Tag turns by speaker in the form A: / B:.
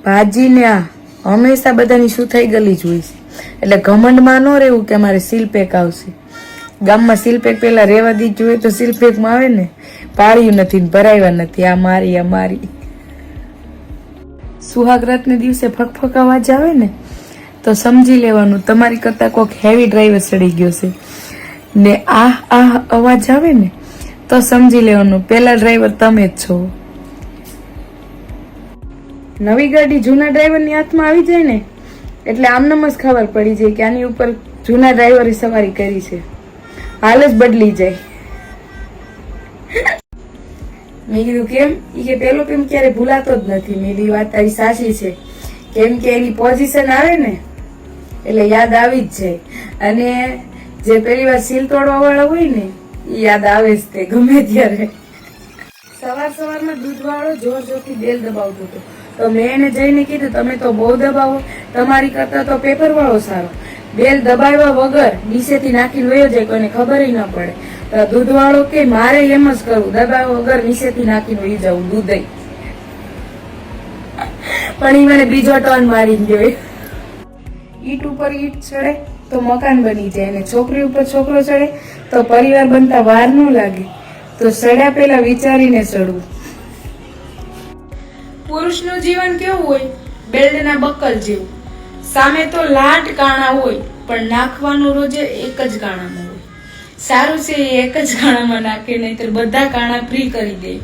A: ભાજી ને આ હંમેશા બધાની શું થઈ ગયેલી જ હોય છે. એટલે ઘમંડમાં ન રહેવું કે અમારે સીલપેક આવશે. ગામમાં સીલપેક પેલા રેવા દી જોઈએ તો સીલપેકમાં આવે ને, પાળ્યું નથી ને ભરાવ્યા નથી. આ મારી સુહાગરાતને દિવસે ફકફક અવાજ આવે ને તો સમજી લેવાનું તમારી કરતા કોઈક હેવી ડ્રાઈવર ચડી ગયો છે. ને આ અવાજ આવે ને તો સમજી લેવાનું પેલા ડ્રાઈવર તમે જ છો. નવી ગાડી જૂના ડ્રાઈવરની હાથમાં આવી જાય ને એટલે આમનામ જ ખબર પડી જાય કે આની ઉપર જૂના ડ્રાઈવરે સવારી કરી છે. હાલ જ બદલી જાય. મેં કીધું કેમ? ઈ કે પેલો કેમ ક્યારે ભૂલાતો જ નથી. મેં કીધું વાત તારી સાચી છે, કેમ કે એની પોઝિશન આવે ને એટલે યાદ આવી જ જાય. અને જે પેલી વાર સીલ તોડવા વાળા હોય ને એ યાદ આવે જ તે ગમે ત્યારે. સવારમાં દૂધ વાળો જોર જોરથી બેલ દબાવતો હતો તો મેં એને જઈને કીધું તમે તો બહુ દબાવો, તમારી કરતા તો પેપર વાળો સારો. બેલ દબાવ્યા વગર નીચેથી નાખી વયો જાય, કોઈને ખબર ન પડે. તો દૂધ વાળો કે મારે એમ જ કરવું, દબાવ્યા વગર નીચેથી નાખીને વહી જવું દૂધ. પણ એ મને બીજો ટર્ન મારી ગયો. ઈટ ઉપર ઈટ ચડે તો મકાન બની જાય, અને છોકરી ઉપર છોકરો ચડે તો પરિવાર બનતા વાર ન લાગે. તો ચડ્યા પેલા વિચારીને ચડવું. પુરુષનું જીવન કેવું હોય? બેલ્ટના બકલ જેવું. સામે તો લાટ કાણા હોય પણ નાખવાનું રોજે એક જ કાણામાં હોય. સારું છે એક જ કાણામાં નાખે, નહીતર બધા કાણા ફ્રી કરી દે.